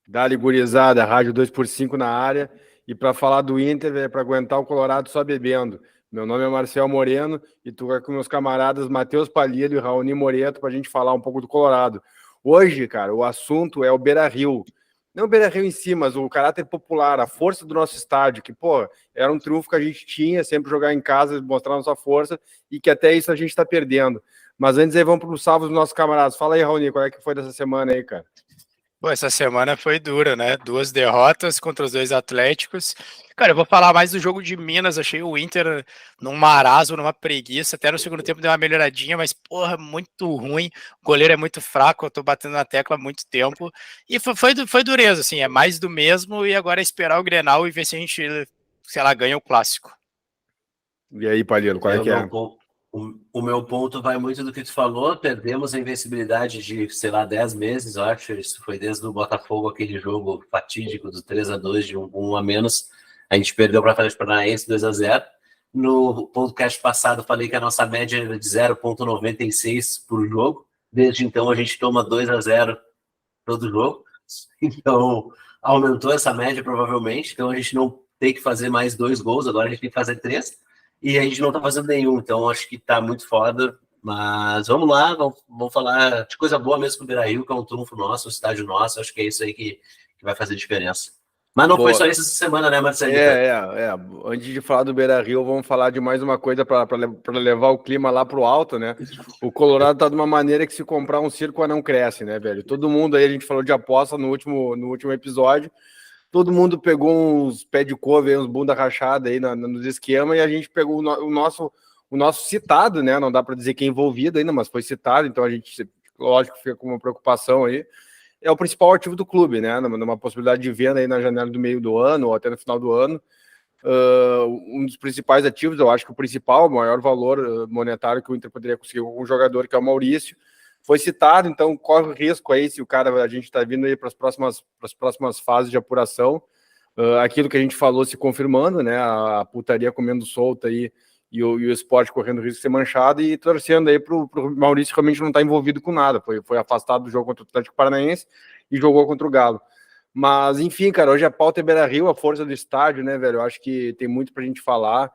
Dá-lhe gurizada, rádio 2x5 na área. E para falar do Inter, é para aguentar o Colorado só bebendo. Meu nome é Marcel Moreno e tu vai com meus camaradas Matheus Palilho e Raoni Moreto para a gente falar um pouco do Colorado. Hoje, cara, o assunto é o Beira-Rio. Não o Beira-Rio em si, mas o caráter popular, a força do nosso estádio, que, pô, era um triunfo que a gente tinha, sempre jogar em casa, mostrar nossa força, e que até isso a gente está perdendo. Mas antes aí, vamos para os salvos dos nossos camaradas. Fala aí, Raoni, qual é que foi dessa semana aí, cara? Pô, essa semana foi dura, né? 2 derrotas contra os 2 Atléticos. Cara, eu vou falar mais do jogo de Minas. Achei o Inter num marasmo, numa preguiça. Até no segundo tempo deu uma melhoradinha, mas, porra, muito ruim. O goleiro é muito fraco, eu tô batendo na tecla há muito tempo. E foi dureza, assim, é mais do mesmo. E agora é esperar o Grenal e ver se a gente, sei lá, ganha o clássico. E aí, Palheiro, qual é que é? O meu ponto vai muito do que tu falou. Perdemos a invencibilidade de, sei lá, 10 meses, eu acho. Isso foi desde o Botafogo, aquele jogo fatídico do 3-2 de um a menos. A gente perdeu para o Atlético Paranaense 2-0. No podcast passado, falei que a nossa média era de 0,96 por jogo. Desde então, a gente toma 2-0 todo jogo. Então, aumentou essa média, provavelmente. Então, a gente não tem que fazer mais 2 gols, agora a gente tem que fazer 3. E a gente não tá fazendo nenhum, então acho que tá muito foda. Mas vamos lá, vamos falar de coisa boa mesmo com o Beira-Rio, que é um trunfo nosso, um estádio nosso. Acho que é isso aí que vai fazer diferença. Mas não foi só isso essa semana, né, Marcelo? Antes de falar do Beira-Rio, vamos falar de mais uma coisa para levar o clima lá pro alto, né? O Colorado tá de uma maneira que se comprar um circo não cresce, né, velho? Todo mundo aí, a gente falou de aposta no último episódio, todo mundo pegou uns pé de couve, uns bunda rachada aí nos esquemas, e a gente pegou o nosso citado, né? Não dá para dizer que é envolvido ainda, mas foi citado, então a gente, lógico, fica com uma preocupação aí. É o principal ativo do clube, né? Numa possibilidade de venda aí na janela do meio do ano ou até no final do ano. Um dos principais ativos, eu acho que o principal, o maior valor monetário que o Inter poderia conseguir com um jogador, que é o Maurício, foi citado, então corre o risco aí, se a gente está vindo aí para as próximas fases de apuração, aquilo que a gente falou se confirmando, né? A putaria comendo solta aí e o esporte correndo risco de ser manchado, e torcendo aí para o Maurício realmente não estar envolvido com nada. Foi afastado do jogo contra o Atlético Paranaense e jogou contra o Galo. Mas, enfim, cara, hoje a pauta é Beira-Rio, a força do estádio, né, velho? Eu acho que tem muito pra gente falar.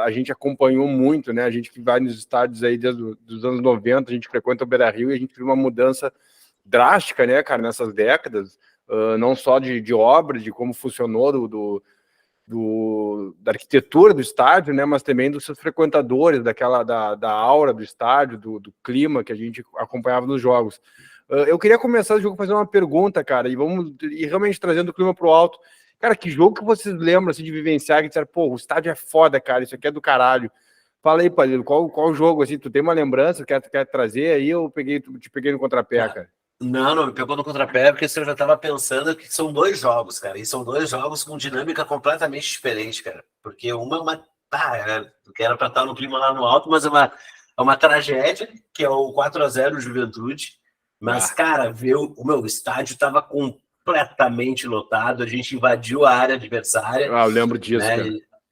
A gente acompanhou muito, né? A gente que vai nos estádios aí desde os anos 90, a gente frequenta o Beira-Rio e a gente viu uma mudança drástica, né, cara, nessas décadas. Não só de obra, de como funcionou da arquitetura do estádio, né, mas também dos seus frequentadores, da aura do estádio, do clima que a gente acompanhava nos jogos. Eu queria começar o jogo fazendo uma pergunta, cara, e realmente trazendo o clima pro alto. Cara, que jogo que vocês lembram assim, de vivenciar, que disseram, pô, o estádio é foda, cara, isso aqui é do caralho. Fala aí, Palilo, qual jogo, assim, tu tem uma lembrança, quer trazer aí, ou te peguei no contrapé, cara? Não me pegou no contrapé, porque eu já estava pensando que são 2 jogos, cara, e são 2 jogos com dinâmica completamente diferente, cara, porque uma é uma... que era para estar no clima lá no alto, mas é uma tragédia, que é o 4-0 Juventude, mas, cara, o meu estádio estava completamente lotado, a gente invadiu a área adversária. Eu lembro disso, né, cara.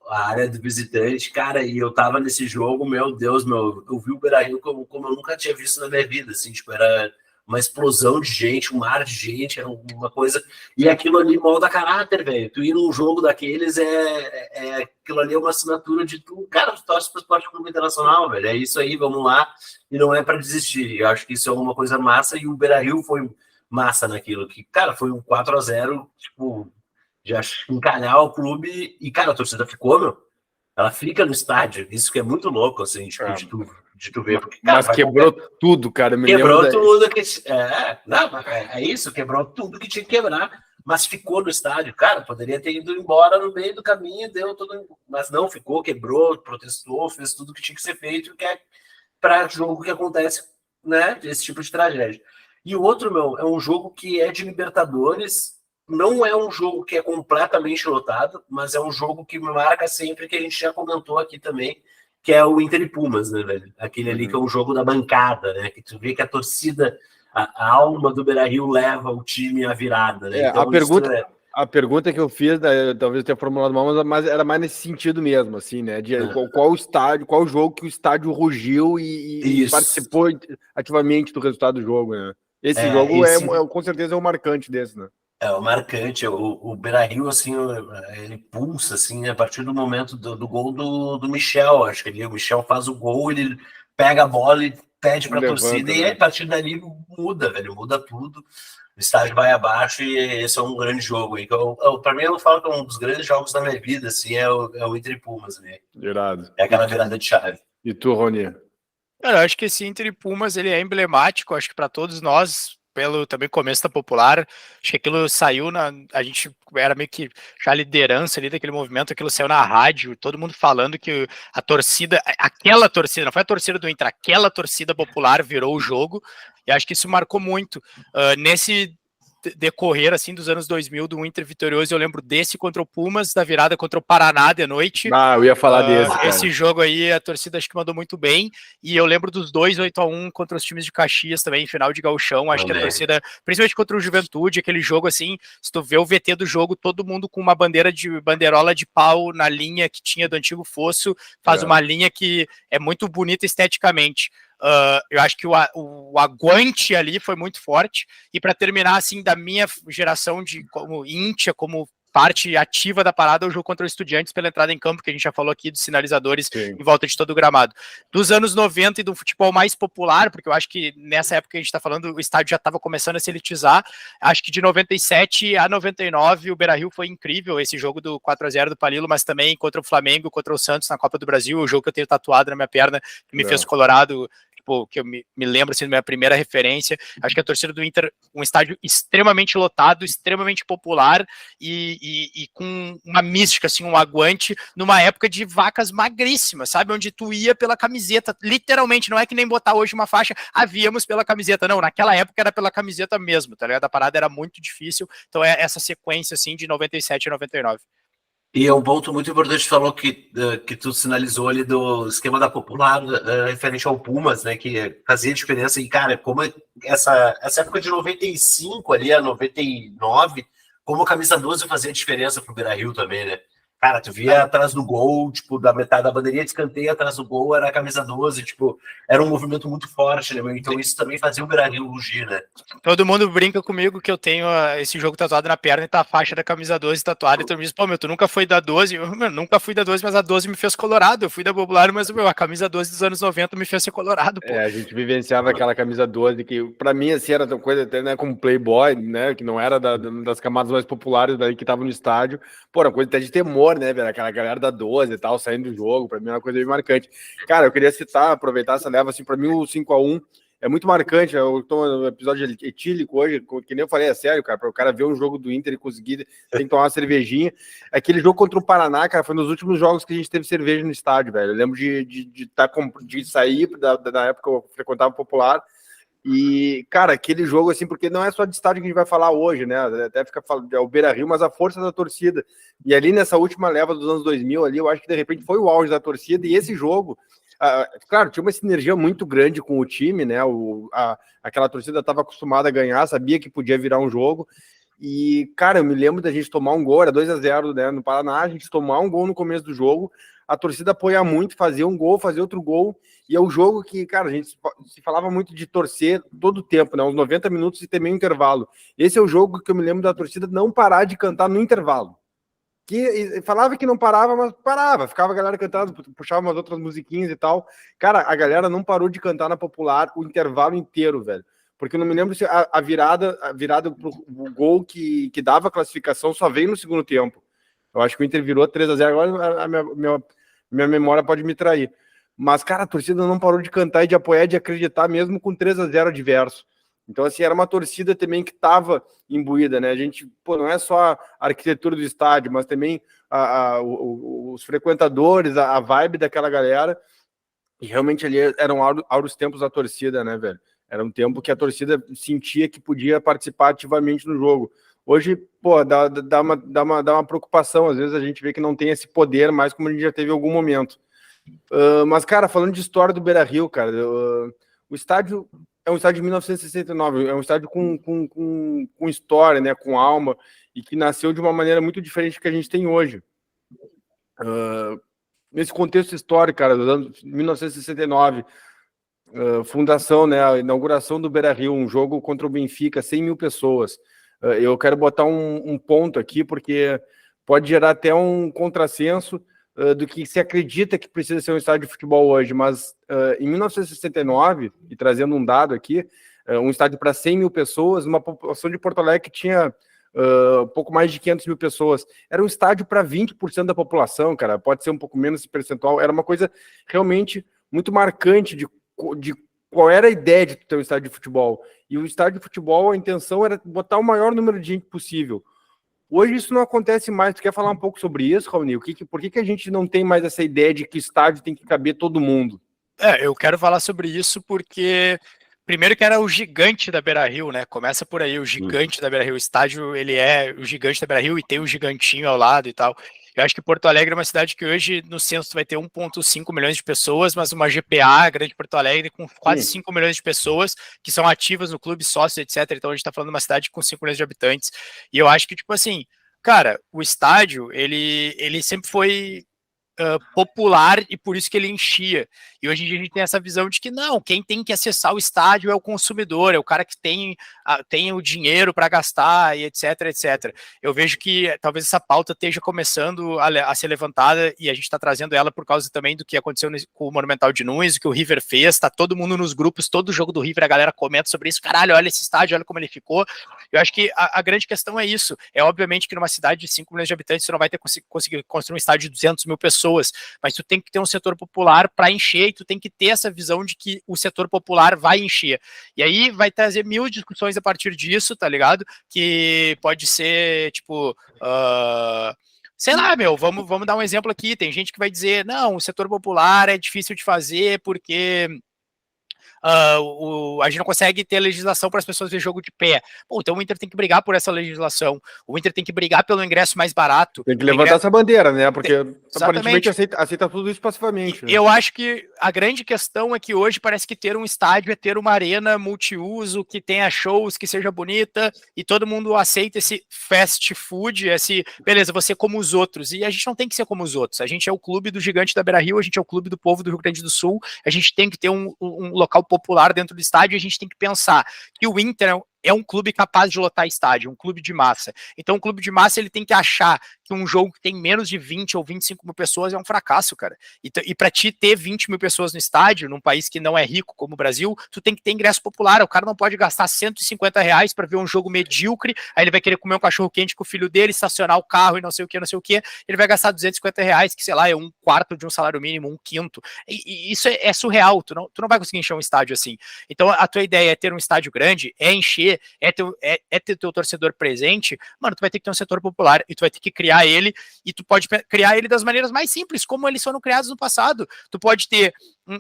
A área do visitante, cara, e eu tava nesse jogo, meu Deus, eu vi o Beira-Rio como eu nunca tinha visto na minha vida, assim, tipo, era uma explosão de gente, um mar de gente, era uma coisa, e aquilo ali molda caráter, velho, tu ir num jogo daqueles, aquilo ali é uma assinatura de tu, cara, tu torce pro Esporte Clube Internacional, velho, é isso aí, vamos lá, e não é para desistir, eu acho que isso é uma coisa massa, e o Beira-Rio foi massa naquilo, que, cara, foi um 4-0, tipo, de encalhar o clube, e, cara, a torcida ficou, meu, ela fica no estádio, isso que é muito louco, assim, tipo, de tu ver. Porque, cara, mas quebrou tudo, cara. Quebrou tudo que... é isso, quebrou tudo que tinha que quebrar, mas ficou no estádio. Cara, poderia ter ido embora no meio do caminho, deu tudo... Mas não, ficou, quebrou, protestou, fez tudo que tinha que ser feito, que é para jogo que acontece, né, esse tipo de tragédia. E o outro, meu, é um jogo que é de Libertadores, não é um jogo que é completamente lotado, mas é um jogo que me marca sempre, que a gente já comentou aqui também, que é o Inter e Pumas, né, velho? Aquele ali que é um jogo da bancada, né? Que tu vê que a torcida, a alma do Beira-Rio leva o time à virada, né? Então, a pergunta que eu fiz, né, talvez eu tenha formulado mal, mas era mais nesse sentido mesmo, assim, né? Qual estádio, qual jogo que o estádio rugiu e participou ativamente do resultado do jogo, né? Esse jogo com certeza é um marcante desse, né? É o marcante, o Beira-Rio, assim, ele pulsa, assim, a partir do momento do gol do Michel, acho que o Michel faz o gol, ele pega a bola e pede para a torcida, Levanta, e aí, a né? partir dali muda, velho, muda tudo, o estádio vai abaixo e esse é um grande jogo, aí, para mim eu falo que é um dos grandes jogos da minha vida, assim, é o Inter e Pumas, né? Irado. É aquela virada de chave. E tu, Rony? Cara, eu acho que esse Inter e Pumas ele é emblemático, acho que para todos nós, pelo também começo da Popular, acho que aquilo saiu a gente era meio que já a liderança ali daquele movimento, aquilo saiu na rádio, todo mundo falando que a torcida, aquela torcida, não foi a torcida do Inter, aquela torcida popular virou o jogo, e acho que isso marcou muito. Nesse decorrer assim dos anos 2000 do Inter vitorioso, eu lembro desse contra o Pumas, da virada contra o Paraná de noite. Eu ia falar desse, cara. Esse jogo aí a torcida acho que mandou muito bem, e eu lembro dos 8-1 contra os times de Caxias também, final de gauchão, acho que a torcida, principalmente contra o Juventude, aquele jogo assim, se tu vê o VT do jogo, todo mundo com uma bandeirola de pau na linha que tinha do antigo fosso, faz uma linha que é muito bonita esteticamente. Eu acho que o aguante ali foi muito forte, e para terminar assim, da minha geração de como íntia, como parte ativa da parada, o jogo contra o Estudiantes pela entrada em campo, que a gente já falou aqui dos sinalizadores em volta de todo o gramado. Dos anos 90 e do futebol mais popular, porque eu acho que nessa época que a gente está falando, o estádio já estava começando a se elitizar, acho que de 97 a 99 o Beira-Rio foi incrível, esse jogo do 4-0 do Palilo, mas também contra o Flamengo, contra o Santos na Copa do Brasil, o jogo que eu tenho tatuado na minha perna, que me fez colorado, que eu me lembro assim, da minha primeira referência. Acho que a torcida do Inter, um estádio extremamente lotado, extremamente popular e com uma mística, assim, um aguante, numa época de vacas magríssimas, sabe? Onde tu ia pela camiseta, literalmente, não é que nem botar hoje uma faixa, havíamos pela camiseta, não, naquela época era pela camiseta mesmo, tá ligado? A parada era muito difícil, então é essa sequência, assim, de 97 a 99. E é um ponto muito importante, falou que tu sinalizou ali do esquema da Popular referente ao Pumas, né, que fazia diferença. E, cara, como essa época de 95 ali, a 99, como a camisa 12 fazia diferença pro Beira-Rio também, né? Cara, tu via atrás do gol, tipo, da metade da bandeirinha de escanteio atrás do gol era a camisa 12, tipo, era um movimento muito forte, né, meu? Então isso também fazia o Beira-Rio rugir, né? Todo mundo brinca comigo que eu tenho esse jogo tatuado na perna e tá a faixa da camisa 12 tatuada, e todo mundo diz, pô, meu, tu nunca foi da 12? Eu, nunca fui da 12, mas a 12 me fez colorado, eu fui da Popular, mas, meu, a camisa 12 dos anos 90 me fez ser colorado, pô. A gente vivenciava aquela camisa 12 que, pra mim, assim, era uma coisa até, né, como Playboy, né, que não era das camadas mais populares daí que estavam no estádio, pô, era uma coisa até de temor, né, velho, aquela galera da 12 e tal, saindo do jogo, pra mim era uma coisa bem marcante. Cara, eu queria citar, aproveitar essa leva, assim, pra mim o 5-1 é muito marcante. Eu tô no episódio etílico hoje, que nem eu falei, é sério, cara, para o cara ver um jogo do Inter e conseguir, tem que tomar uma cervejinha. Aquele jogo contra o Paraná, cara, foi nos últimos jogos que a gente teve cerveja no estádio, velho. Eu lembro de sair da época que eu frequentava o Popular. E, cara, aquele jogo, assim, porque não é só de estádio que a gente vai falar hoje, né? Até fica falando, é o Beira-Rio, mas a força da torcida. E ali nessa última leva dos anos 2000, ali, eu acho que de repente foi o auge da torcida. E esse jogo, claro, tinha uma sinergia muito grande com o time, né? Aquela torcida estava acostumada a ganhar, sabia que podia virar um jogo. E, cara, eu me lembro da gente tomar um gol, era 2-0, né? No Paraná, a gente tomar um gol no começo do jogo, a torcida apoiar muito, fazer um gol, fazer outro gol. E é o jogo que, cara, a gente se falava muito de torcer todo o tempo, né? Uns 90 minutos e também um intervalo. Esse é o jogo que eu me lembro da torcida não parar de cantar no intervalo. Que falava que não parava, mas parava, ficava a galera cantando, puxava umas outras musiquinhas e tal. Cara, a galera não parou de cantar na Popular o intervalo inteiro, velho. Porque eu não me lembro se a virada pro gol que dava a classificação só veio no segundo tempo. Eu acho que o Inter virou 3-0, agora a minha memória pode me trair. Mas, cara, a torcida não parou de cantar e de apoiar, de acreditar, mesmo com 3-0 adverso. Então, assim, era uma torcida também que estava imbuída, né? A gente, pô, não é só a arquitetura do estádio, mas também os frequentadores, a vibe daquela galera. E realmente ali eram áureos tempos da torcida, né, velho? Era um tempo que a torcida sentia que podia participar ativamente no jogo. Hoje, pô, dá uma preocupação. Às vezes a gente vê que não tem esse poder mais como a gente já teve em algum momento. Mas, cara, falando de história do Beira-Rio, cara, o estádio é um estádio de 1969, é um estádio com história, né, com alma, e que nasceu de uma maneira muito diferente do que a gente tem hoje. Nesse contexto histórico, cara, dos anos 1969, fundação, né, a inauguração do Beira-Rio, um jogo contra o Benfica, 100 mil pessoas. Eu quero botar um ponto aqui, porque pode gerar até um contrassenso do que se acredita que precisa ser um estádio de futebol hoje, mas em 1969, e trazendo um dado aqui, um estádio para 100 mil pessoas, uma população de Porto Alegre que tinha pouco mais de 500 mil pessoas, era um estádio para 20% da população, cara, pode ser um pouco menos esse percentual, era uma coisa realmente muito marcante de qual era a ideia de ter um estádio de futebol, e o estádio de futebol, a intenção era botar o maior número de gente possível. Hoje isso não acontece mais. Tu quer falar um pouco sobre isso, Raoni? Por que a gente não tem mais essa ideia de que estádio tem que caber todo mundo? Eu quero falar sobre isso porque, primeiro que era o gigante da Beira-Rio, né? Começa por aí, o gigante da Beira-Rio. O estádio, ele é o gigante da Beira-Rio e tem o gigantinho ao lado e tal. Eu acho que Porto Alegre é uma cidade que hoje, no censo, vai ter 1,5 milhões de pessoas, mas uma GPA, Grande Porto Alegre, com quase 5 milhões de pessoas que são ativas no clube, sócios, etc. Então a gente tá falando de uma cidade com 5 milhões de habitantes. E eu acho que, tipo assim, cara, o estádio, ele sempre foi popular e por isso que ele enchia. E hoje em dia a gente tem essa visão de que não, quem tem que acessar o estádio é o consumidor, é o cara que tem o dinheiro para gastar e etc, etc. Eu vejo que talvez essa pauta esteja começando a ser levantada e a gente está trazendo ela por causa também do que aconteceu com o Monumental de Nunes, que o River fez, tá todo mundo nos grupos, todo jogo do River, a galera comenta sobre isso, caralho, olha esse estádio, olha como ele ficou. Eu acho que a grande questão é isso, é obviamente que numa cidade de 5 milhões de habitantes você não vai ter conseguir construir um estádio de 200 mil pessoas, mas tu tem que ter um setor popular para encher e tu tem que ter essa visão de que o setor popular vai encher. E aí vai trazer mil discussões a partir disso, tá ligado? Que pode ser, tipo, sei lá, vamos dar um exemplo aqui. Tem gente que vai dizer, não, o setor popular é difícil de fazer porque a gente não consegue ter legislação para as pessoas ver jogo de pé. Pô, então o Inter tem que brigar por essa legislação. O Inter tem que brigar pelo ingresso mais barato. Tem que levantar essa bandeira, né? Porque aparentemente Exatamente. aceita tudo isso passivamente. Né? Eu acho que a grande questão é que hoje parece que ter um estádio é ter uma arena multiuso, que tenha shows, que seja bonita, e todo mundo aceita esse fast food, beleza, você como os outros. E a gente não tem que ser como os outros. A gente é o clube do gigante da Beira-Rio, a gente é o clube do povo do Rio Grande do Sul, a gente tem que ter um local popular dentro do estádio, e a gente tem que pensar que o Inter é um clube capaz de lotar estádio, um clube de massa. Então, um clube de massa, ele tem que achar que um jogo que tem menos de 20 ou 25 mil pessoas é um fracasso, cara. E para ti ter 20 mil pessoas no estádio, num país que não é rico como o Brasil, tu tem que ter ingresso popular. O cara não pode gastar R$150 para ver um jogo medíocre, aí ele vai querer comer um cachorro quente com o filho dele, estacionar o carro e não sei o que, ele vai gastar R$250, que sei lá, é um quarto de um salário mínimo, um quinto. E isso é surreal, tu não vai conseguir encher um estádio assim. Então, a tua ideia é ter um estádio grande, é encher, é ter teu torcedor presente, mano, tu vai ter que ter um setor popular e tu vai ter que criar ele, e tu pode criar ele das maneiras mais simples, como eles foram criados no passado. Tu pode ter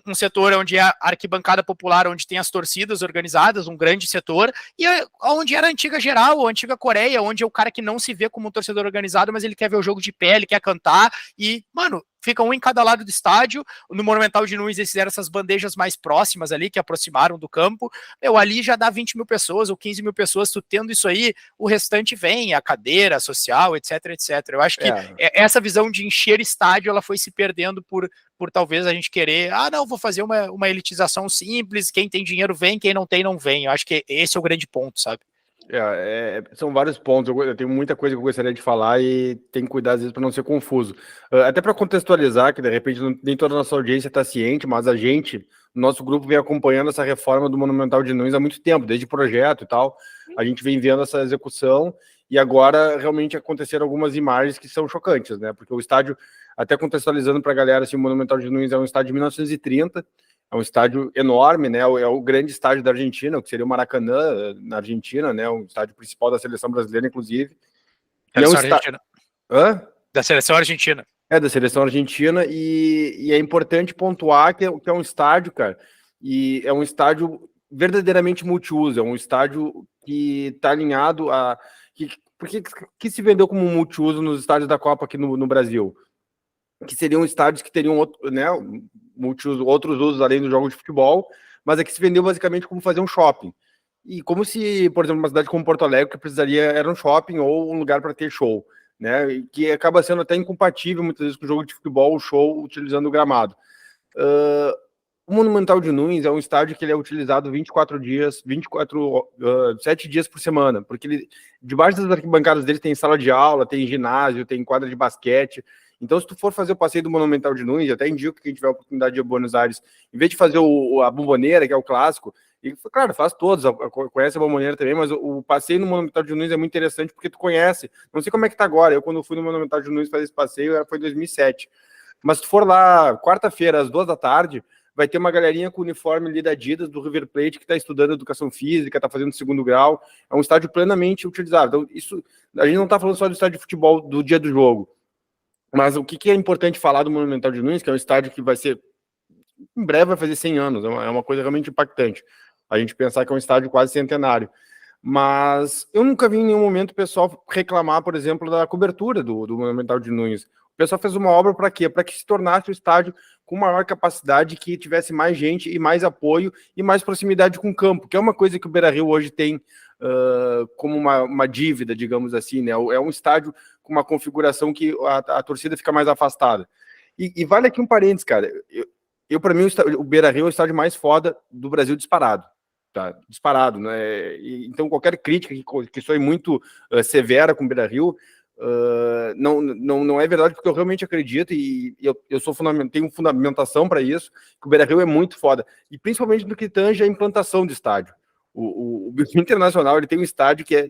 um setor onde é a arquibancada popular, onde tem as torcidas organizadas, um grande setor, e onde era a antiga geral, a antiga Coreia, onde é o cara que não se vê como um torcedor organizado, mas ele quer ver o jogo de pé, ele quer cantar, e, mano, fica um em cada lado do estádio. No Monumental de Nunes eles fizeram essas bandejas mais próximas ali, que aproximaram do campo. Ali já dá 20 mil pessoas ou 15 mil pessoas, tu tendo isso aí, o restante vem, a cadeira social, etc, etc. Eu acho que essa visão de encher estádio, ela foi se perdendo por talvez a gente querer, não, vou fazer uma elitização simples, quem tem dinheiro vem, quem não tem, não vem. Eu acho que esse é o grande ponto, sabe? São vários pontos, eu tenho muita coisa que eu gostaria de falar e tem que cuidar às vezes para não ser confuso. Até para contextualizar, que de repente nem toda a nossa audiência está ciente, mas a gente, nosso grupo vem acompanhando essa reforma do Monumental de Nunes há muito tempo, desde projeto e tal, a gente vem vendo essa execução e agora realmente aconteceram algumas imagens que são chocantes, né? Porque o estádio, até contextualizando para a galera, assim, o Monumental de Nunes é um estádio de 1930, é um estádio enorme, né? É o grande estádio da Argentina, o que seria o Maracanã na Argentina, né? Um estádio principal da seleção brasileira, inclusive. Argentina. Hã? Da seleção argentina. Da seleção argentina, e é importante pontuar que é um estádio, cara, e é um estádio verdadeiramente multiuso, é um estádio que está alinhado a... que se vendeu como multiuso nos estádios da Copa aqui no Brasil? Que seriam estádios que teriam outros usos além do jogo de futebol, mas aqui se vendeu basicamente como fazer um shopping. E como se, por exemplo, uma cidade como Porto Alegre, que precisaria era um shopping ou um lugar para ter show, né? E que acaba sendo até incompatível muitas vezes com o jogo de futebol, o show, utilizando o gramado. O Monumental de Nunes é um estádio que ele é utilizado 7 dias por semana, porque ele, debaixo das arquibancadas dele tem sala de aula, tem ginásio, tem quadra de basquete. Então, se tu for fazer o passeio do Monumental de Nunes, até indico que quem tiver a oportunidade de ir a Buenos Aires, em vez de fazer a Bombonera, que é o clássico, e, claro, faz todos, conhece a Bombonera também, mas o passeio no Monumental de Nunes é muito interessante porque tu conhece. Não sei como é que tá agora, eu quando fui no Monumental de Nunes fazer esse passeio, foi em 2007. Mas se tu for lá, quarta-feira, às 2 da tarde, vai ter uma galerinha com uniforme ali da Adidas, do River Plate, que está estudando educação física, está fazendo 2º grau. É um estádio plenamente utilizável. Então, isso, a gente não está falando só do estádio de futebol do dia do jogo. Mas o que é importante falar do Monumental de Nunes, que é um estádio que vai ser, em breve vai fazer 100 anos, é uma coisa realmente impactante. A gente pensar que é um estádio quase centenário. Mas eu nunca vi em nenhum momento o pessoal reclamar, por exemplo, da cobertura do Monumental de Nunes. O pessoal fez uma obra para quê? Para que se tornasse o estádio com maior capacidade, que tivesse mais gente e mais apoio e mais proximidade com o campo, que é uma coisa que o Beira-Rio hoje tem como uma dívida, digamos assim, né? É um estádio com uma configuração que a torcida fica mais afastada. E vale aqui um parênteses, cara. Eu para mim, o Beira-Rio é o estádio mais foda do Brasil disparado. Tá? Disparado, né? Então, qualquer crítica que soe muito severa com o Beira-Rio, não é verdade, porque eu realmente acredito e eu tenho fundamentação para isso, que o Beira-Rio é muito foda, e principalmente no que tange a implantação do estádio. O Internacional, ele tem um estádio que é,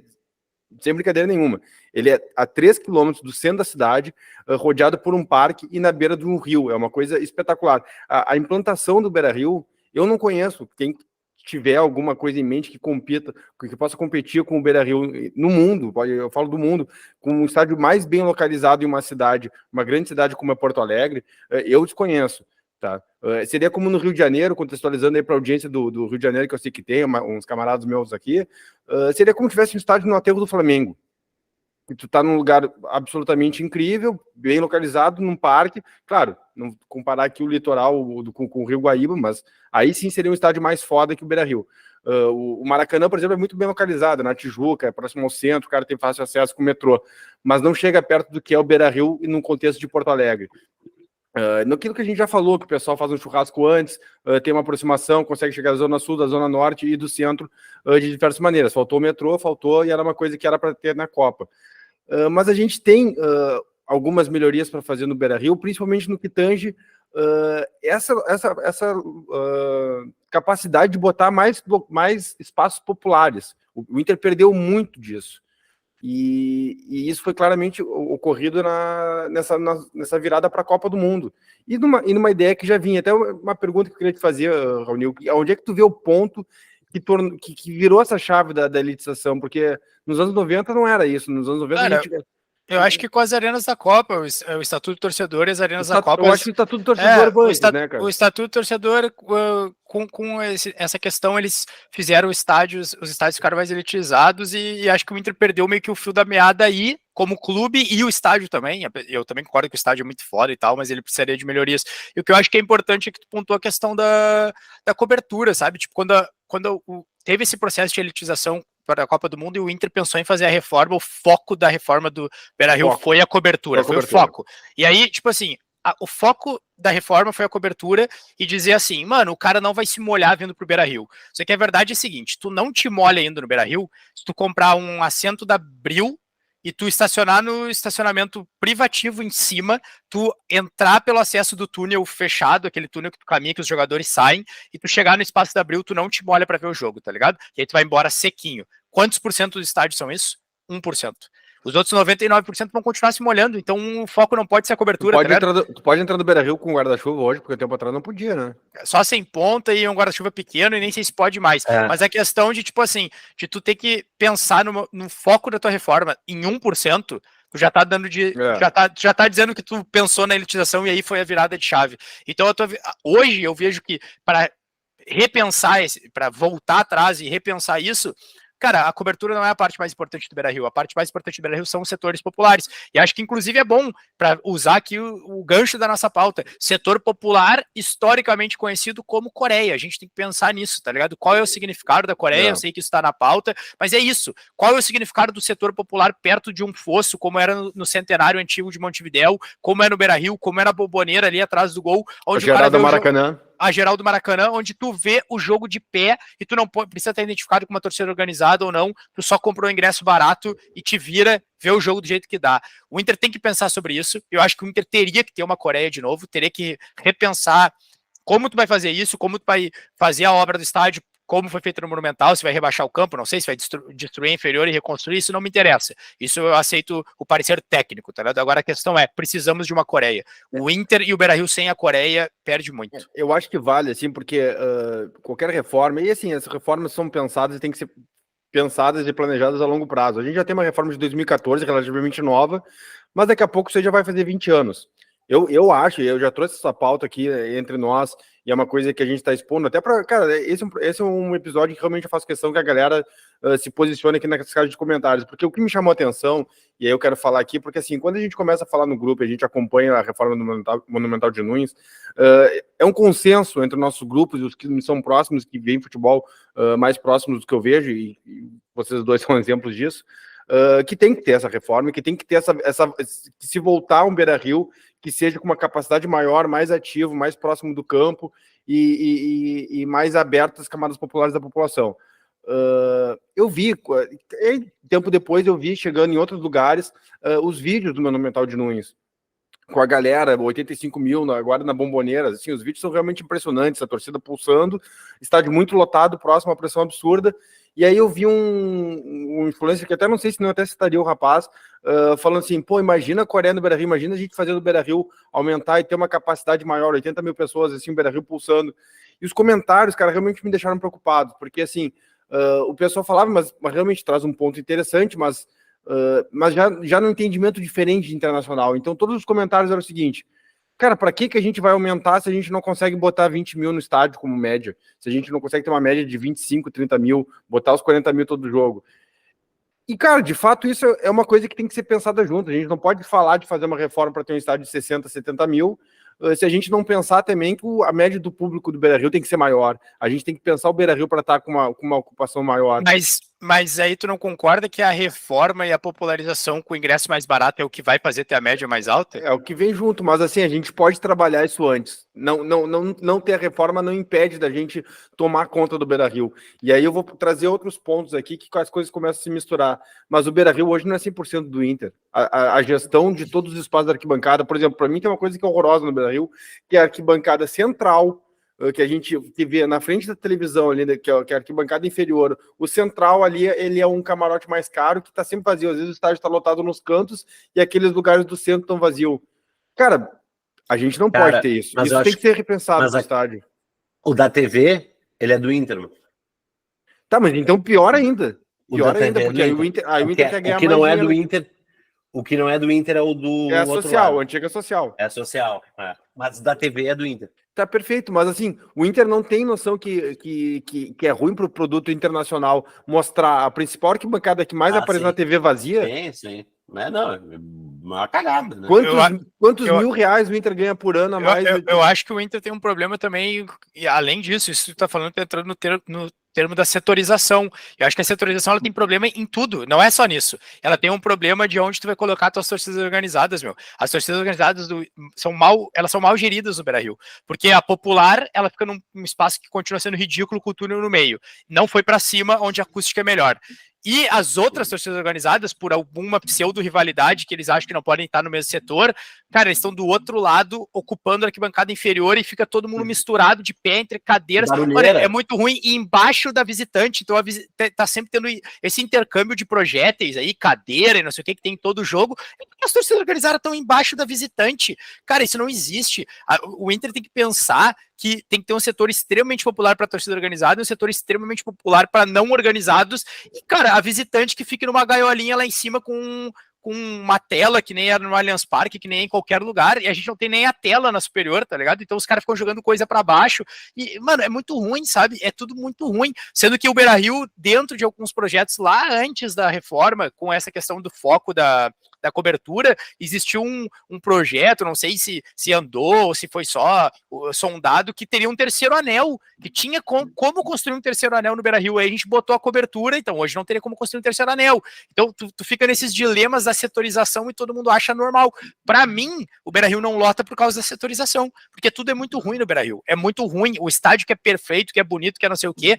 sem brincadeira nenhuma, ele é a 3 quilômetros do centro da cidade, rodeado por um parque e na beira de um rio, é uma coisa espetacular. A implantação do Beira-Rio, eu não conheço, quem tiver alguma coisa em mente que compita, que possa competir com o Beira-Rio no mundo, eu falo do mundo, com um estádio mais bem localizado em uma cidade, uma grande cidade como é Porto Alegre, eu desconheço, tá? Seria como no Rio de Janeiro, contextualizando aí para a audiência do Rio de Janeiro, que eu sei que tem, uns camaradas meus aqui, seria como se tivesse um estádio no aterro do Flamengo. E tu tá num lugar absolutamente incrível, bem localizado, num parque, claro, não comparar aqui o litoral com o Rio Guaíba, mas aí sim seria um estádio mais foda que o Beira-Rio. O Maracanã, por exemplo, é muito bem localizado, na Tijuca, é próximo ao centro, o cara tem fácil acesso com o metrô, mas não chega perto do que é o Beira-Rio e num contexto de Porto Alegre. Naquilo que a gente já falou, que o pessoal faz um churrasco antes, tem uma aproximação, consegue chegar da Zona Sul, da Zona Norte e do centro de diversas maneiras. Faltou o metrô, e era uma coisa que era para ter na Copa. Mas a gente tem algumas melhorias para fazer no Beira-Rio, principalmente no que tange essa capacidade de botar mais espaços populares. O Inter perdeu muito disso. E isso foi claramente ocorrido nessa virada para a Copa do Mundo. E numa ideia que já vinha. Até uma pergunta que eu queria te fazer, Raul, onde é que tu vê o ponto que virou essa chave da elitização? Porque nos anos 90 não era isso. Nos anos 90 Cara, a gente... Eu acho que com as arenas da Copa, o Estatuto do Torcedor e as arenas da Copa... Eu acho que o Estatuto do Torcedor né, cara? O Estatuto do Torcedor, com essa questão, eles fizeram os estádios ficaram mais elitizados e acho que o Inter perdeu meio que o fio da meada aí, como clube, e o estádio também. Eu também concordo que o estádio é muito foda e tal, mas ele precisaria de melhorias. E o que eu acho que é importante é que tu pontuou a questão da cobertura, sabe? Tipo, quando teve esse processo de elitização para a Copa do Mundo e o Inter pensou em fazer a reforma, o foco da reforma do Beira-Rio foi a cobertura, foi o foco. E aí, tipo assim, o foco da reforma foi a cobertura e dizer assim, mano, o cara não vai se molhar vindo pro Beira-Rio. Só que a verdade é a seguinte, tu não te molha indo no Beira-Rio, se tu comprar um assento da Bril e tu estacionar no estacionamento privativo em cima, tu entrar pelo acesso do túnel fechado, aquele túnel que tu caminha, que os jogadores saem, e tu chegar no espaço da Abril, tu não te molha pra ver o jogo, tá ligado? E aí tu vai embora sequinho. Quantos por cento dos estádios são isso? 1%. Os outros 99% vão continuar se molhando, então o foco não pode ser a cobertura. Tu pode entrar no Beira-Rio com guarda-chuva hoje, porque tempo atrás não podia, né? Só sem ponta e um guarda-chuva pequeno, e nem sei se pode mais. Mas a questão de, tipo assim, de tu ter que pensar no foco da tua reforma em 1%, tu já tá dando já tá dizendo que tu pensou na elitização e aí foi a virada de chave. Então hoje eu vejo que para repensar, para voltar atrás e repensar isso, cara, a cobertura não é a parte mais importante do Beira-Rio. A parte mais importante do Beira-Rio são os setores populares. E acho que, inclusive, é bom para usar aqui o gancho da nossa pauta. Setor popular, historicamente conhecido como Coreia. A gente tem que pensar nisso, tá ligado? Qual é o significado da Coreia? Eu sei que isso está na pauta, mas é isso. Qual é o significado do setor popular perto de um fosso, como era no centenário antigo de Montevidéu, como é no Beira-Rio, como é na Bombonera ali atrás do gol, onde o cara Maracanã. a geral do Maracanã, onde tu vê o jogo de pé e tu não precisa estar identificado com uma torcida organizada ou não, tu só comprou um ingresso barato e te vira ver o jogo do jeito que dá. O Inter tem que pensar sobre isso. Eu acho que o Inter teria que ter uma Coreia de novo, teria que repensar como tu vai fazer isso, como tu vai fazer a obra do estádio, como foi feito no Monumental, se vai rebaixar o campo, não sei, se vai destruir a inferior e reconstruir, isso não me interessa. Isso eu aceito o parecer técnico, tá ligado? Agora a questão é, precisamos de uma Coreia. O Inter e o Beira-Rio sem a Coreia perde muito. Eu acho que vale, assim, porque qualquer reforma, e assim, as reformas são pensadas e tem que ser pensadas e planejadas a longo prazo. A gente já tem uma reforma de 2014, relativamente nova, mas daqui a pouco você já vai fazer 20 anos. Eu acho, eu já trouxe essa pauta aqui entre nós, e é uma coisa que a gente está expondo, até para, cara, esse é um episódio que realmente eu faço questão que a galera se posicione aqui nas caixas de comentários, porque o que me chamou a atenção, e aí eu quero falar aqui, porque assim, quando a gente começa a falar no grupo, a gente acompanha a reforma do Monumental de Nunes, é um consenso entre nossos grupos, os que me são próximos, que veem futebol mais próximos do que eu vejo, e vocês dois são exemplos disso, que tem que ter essa reforma, que tem que ter que se voltar a um Beira-Rio que seja com uma capacidade maior, mais ativo, mais próximo do campo e mais aberto às camadas populares da população. Eu vi, tempo depois eu vi, chegando em outros lugares, os vídeos do Monumental de Nunes, com a galera, 85 mil agora na Bomboneira, assim, os vídeos são realmente impressionantes, a torcida pulsando, estádio muito lotado, próximo à pressão absurda. E aí eu vi um influencer, que até não sei se não até citaria o rapaz, falando assim, pô, imagina a Coreia no Beira-Rio, imagina a gente fazendo o Beira-Rio aumentar e ter uma capacidade maior, 80 mil pessoas, assim, o Beira-Rio pulsando. E os comentários, cara, realmente me deixaram preocupado, porque, assim, o pessoal falava, mas realmente traz um ponto interessante, mas já no entendimento diferente de internacional. Então, todos os comentários eram o seguinte, cara, para que a gente vai aumentar se a gente não consegue botar 20 mil no estádio como média? Se a gente não consegue ter uma média de 25, 30 mil, botar os 40 mil todo jogo? E, cara, de fato, isso é uma coisa que tem que ser pensada junto. A gente não pode falar de fazer uma reforma para ter um estádio de 60, 70 mil, se a gente não pensar também que a média do público do Beira-Rio tem que ser maior. A gente tem que pensar o Beira-Rio para estar com uma ocupação maior. Mas aí tu não concorda que a reforma e a popularização com o ingresso mais barato é o que vai fazer ter a média mais alta? É o que vem junto, mas assim, a gente pode trabalhar isso antes. Não ter a reforma não impede da gente tomar conta do Beira-Rio. E aí eu vou trazer outros pontos aqui que as coisas começam a se misturar. Mas o Beira-Rio hoje não é 100% do Inter. A gestão de todos os espaços da arquibancada, por exemplo, para mim tem uma coisa que é horrorosa no Beira-Rio, que é a arquibancada central, que a gente vê na frente da televisão ali, que é a arquibancada inferior. O central ali, ele é um camarote mais caro, que está sempre vazio. Às vezes o estádio está lotado nos cantos e aqueles lugares do centro estão vazios. Cara, a gente não pode ter isso. Isso tem que ser repensado no estádio. O da TV, ele é do Inter. Tá, mas então pior ainda. Pior ainda, porque aí o Inter quer ganhar mais dinheiro. O que não é do Inter... O que não é do Inter é o do É a social, a antiga social. É a social, mas da TV é do Inter. Tá perfeito, mas assim, o Inter não tem noção que é ruim para o produto internacional mostrar a principal arquibancada que mais aparece na TV vazia? Sim. Não, é uma cagada, né? Quantos mil reais o Inter ganha por ano a mais? Eu acho que o Inter tem um problema também, e além disso, isso que tu tá falando, tá entrando no termo da setorização. Eu acho que a setorização ela tem problema em tudo, não é só nisso. Ela tem um problema de onde tu vai colocar tuas torcidas organizadas, meu. As torcidas organizadas elas são mal geridas no Beira-Rio, porque a popular, ela fica num espaço que continua sendo ridículo com o túnel no meio. Não foi para cima, onde a acústica é melhor. E as outras torcidas organizadas, por alguma pseudo-rivalidade que eles acham que não podem estar no mesmo setor, cara, eles estão do outro lado, ocupando a arquibancada inferior e fica todo mundo misturado de pé entre cadeiras. Mano, é muito ruim. E embaixo da visitante, então tá sempre tendo esse intercâmbio de projéteis aí, cadeira e não sei o que tem em todo jogo. As torcidas organizadas estão embaixo da visitante. Cara, isso não existe. O Inter tem que pensar que tem que ter um setor extremamente popular para a torcida organizada e um setor extremamente popular para não organizados. E, cara, a visitante que fica numa gaiolinha lá em cima com uma tela que nem era no Allianz Parque, que nem é em qualquer lugar, e a gente não tem nem a tela na superior, tá ligado? Então os caras ficam jogando coisa para baixo, e, mano, é muito ruim, sabe? É tudo muito ruim, sendo que o Beira-Rio, dentro de alguns projetos lá antes da reforma, com essa questão do foco da da cobertura, existiu um projeto, não sei se andou, ou se foi só sondado, que teria um terceiro anel, que tinha como construir um terceiro anel no Beira-Rio. Aí a gente botou a cobertura, então hoje não teria como construir um terceiro anel. Então tu fica nesses dilemas da setorização e todo mundo acha normal. Para mim, o Beira-Rio não lota por causa da setorização, porque tudo é muito ruim no Beira-Rio. É muito ruim, o estádio que é perfeito, que é bonito, que é não sei o quê,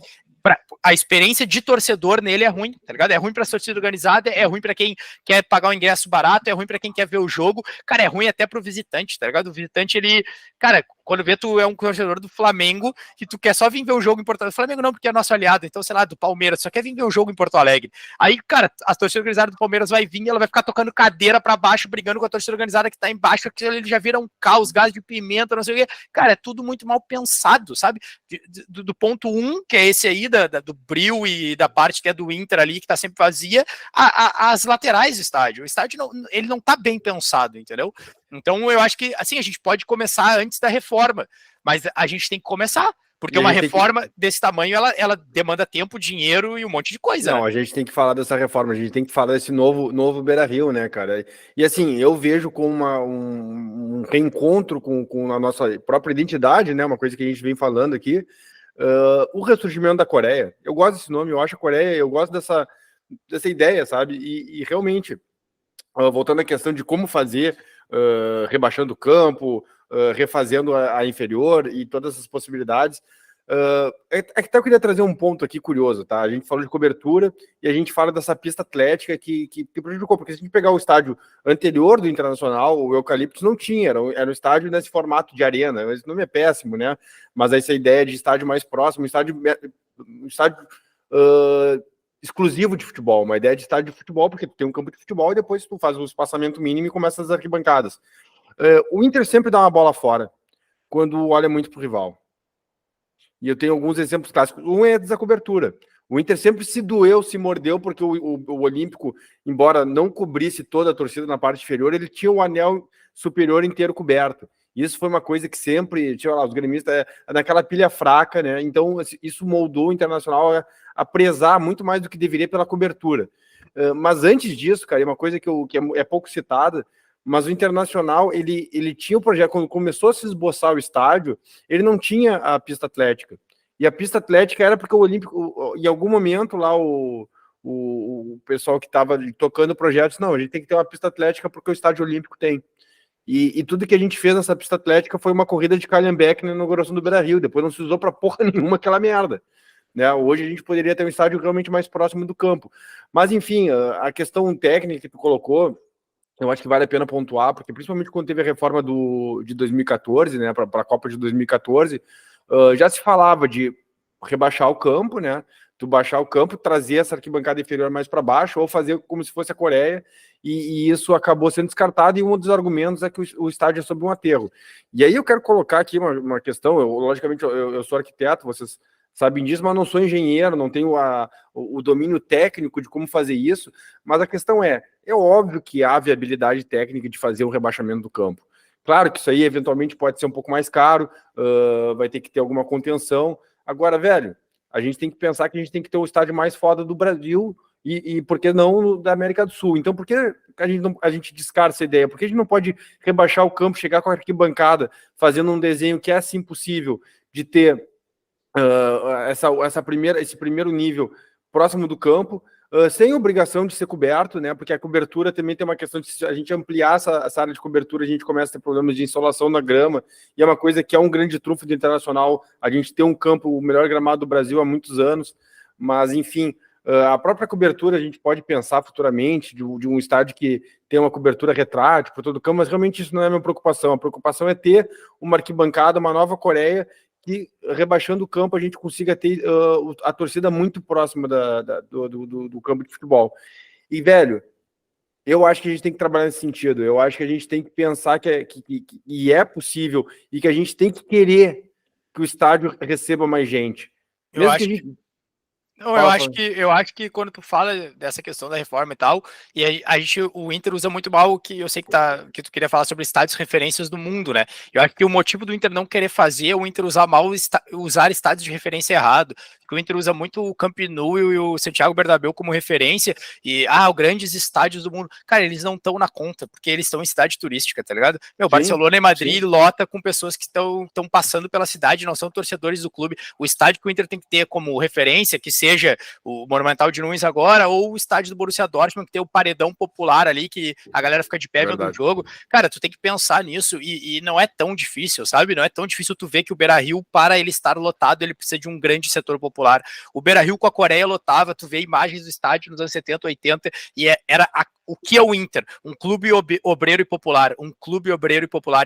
a experiência de torcedor nele é ruim, tá ligado? É ruim pra torcida organizada, é ruim pra quem quer pagar o ingresso barato, é ruim pra quem quer ver o jogo, cara, é ruim até pro visitante, tá ligado? O visitante, ele, cara, quando vê tu é um torcedor do Flamengo, que tu quer só vir ver o jogo em Porto Alegre, Flamengo não, porque é nosso aliado, então, sei lá, do Palmeiras, só quer vir ver o jogo em Porto Alegre. Aí, cara, a torcida organizada do Palmeiras vai vir e ela vai ficar tocando cadeira pra baixo, brigando com a torcida organizada que tá embaixo, que ele já vira um caos, gás de pimenta, não sei o quê. Cara, é tudo muito mal pensado, sabe? Do ponto 1, que é esse aí, do bril e da parte que é do Inter ali, que tá sempre vazia, as laterais do estádio. O estádio, ele não tá bem pensado, entendeu? Então, eu acho que, assim, a gente pode começar antes da reforma, mas a gente tem que começar, porque uma reforma desse tamanho, ela demanda tempo, dinheiro e um monte de coisa. Não, né? A gente tem que falar dessa reforma, a gente tem que falar desse novo Beira-Rio, né, cara? E assim, eu vejo com um reencontro com a nossa própria identidade, né, uma coisa que a gente vem falando aqui, o ressurgimento da Coreia. Eu gosto desse nome, eu acho a Coreia, eu gosto dessa ideia, sabe? E realmente, voltando à questão de como fazer, rebaixando o campo, refazendo a inferior e todas essas possibilidades. Até eu queria trazer um ponto aqui curioso, tá? A gente falou de cobertura e a gente fala dessa pista atlética que prejudicou, porque se a gente pegar o estádio anterior do Internacional, o Eucaliptus não tinha, era um estádio nesse formato de arena. Esse nome é péssimo, né? Mas essa ideia de estádio mais próximo, um estádio exclusivo de futebol, uma ideia de estádio de futebol, porque tu tem um campo de futebol e depois tu faz o espaçamento mínimo e começa as arquibancadas. O Inter sempre dá uma bola fora quando olha muito pro rival. E eu tenho alguns exemplos clássicos. Um é dessa cobertura. O Inter sempre se doeu, se mordeu, porque o Olímpico, embora não cobrisse toda a torcida na parte inferior, ele tinha o anel superior inteiro coberto. Isso foi uma coisa que sempre, tinha lá, os gremistas, naquela pilha fraca, né? Então, isso moldou o Internacional a prezar muito mais do que deveria pela cobertura. Mas antes disso, cara, é uma coisa que é pouco citada, mas o Internacional, ele tinha o projeto, quando começou a se esboçar o estádio, ele não tinha a pista atlética. E a pista atlética era porque o Olímpico, em algum momento lá, o pessoal que estava tocando o projeto disse, não, a gente tem que ter uma pista atlética porque o estádio olímpico tem. E tudo que a gente fez nessa pista atlética foi uma corrida de Calhambeck na inauguração do Beira-Rio, depois não se usou para porra nenhuma aquela merda. Né? Hoje a gente poderia ter um estádio realmente mais próximo do campo. Mas, enfim, a questão técnica que tu colocou, eu acho que vale a pena pontuar, porque principalmente quando teve a reforma de 2014, né, para a Copa de 2014, já se falava de rebaixar o campo, né, tu baixar o campo, trazer essa arquibancada inferior mais para baixo, ou fazer como se fosse a Coreia, e isso acabou sendo descartado, e um dos argumentos é que o estádio é sob um aterro. E aí eu quero colocar aqui uma questão, logicamente eu sou arquiteto, vocês sabem disso, mas não sou engenheiro, não tenho o domínio técnico de como fazer isso, mas a questão é óbvio que há viabilidade técnica de fazer o rebaixamento do campo. Claro que isso aí eventualmente pode ser um pouco mais caro, vai ter que ter alguma contenção. Agora, velho, a gente tem que pensar que a gente tem que ter o estádio mais foda do Brasil e por que não da América do Sul? Então, por que a gente descarta essa ideia? Por que a gente não pode rebaixar o campo, chegar com a arquibancada, fazendo um desenho que é assim possível de ter esse primeiro nível próximo do campo, sem obrigação de ser coberto, né? Porque a cobertura também tem uma questão de, se a gente ampliar essa área de cobertura, a gente começa a ter problemas de insolação na grama, e é uma coisa que é um grande trunfo do Internacional, a gente tem um campo, o melhor gramado do Brasil há muitos anos, mas enfim, a própria cobertura a gente pode pensar futuramente de um estádio que tem uma cobertura retrátil por todo o campo, mas realmente isso não é a minha preocupação. A preocupação é ter uma arquibancada, uma nova Coreia, que rebaixando o campo a gente consiga ter a torcida muito próxima do campo de futebol. E, velho, eu acho que a gente tem que trabalhar nesse sentido. Eu acho que a gente tem que pensar que é possível e que a gente tem que querer que o estádio receba mais gente. Eu acho que quando tu fala dessa questão da reforma e tal, e o Inter usa muito mal que eu sei que tu queria falar sobre estádios referências do mundo, né? Eu acho que o motivo do Inter não querer fazer é o Inter usar estádios de referência errado. que o Inter usa muito o Camp Nou e o Santiago Bernabéu como referência, e, os grandes estádios do mundo. Cara, eles não estão na conta, porque eles estão em cidade turística, tá ligado? Meu, Barcelona e Madrid lota com pessoas que estão passando pela cidade, não são torcedores do clube. O estádio que o Inter tem que ter como referência, que seja o Monumental de Nunes agora, ou o estádio do Borussia Dortmund, que tem o paredão popular ali, que a galera fica de pé vendo o jogo. Cara, tu tem que pensar nisso, e não é tão difícil, sabe? Não é tão difícil tu ver que o Beira-Rio, para ele estar lotado, ele precisa de um grande setor popular. O Beira-Rio com a Coreia lotava, tu vê imagens do estádio nos anos 70, 80, e era o que é o Inter? Um clube obreiro e popular,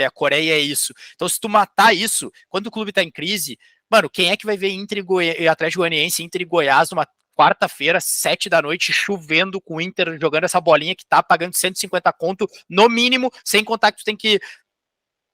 e a Coreia é isso. Então, se tu matar isso, quando o clube tá em crise, mano, quem é que vai ver Inter e Atlético Goianiense, Inter e Goiás numa quarta-feira, 7 da noite, chovendo, com o Inter jogando essa bolinha que tá pagando 150 conto, no mínimo, sem contar que tu tem que...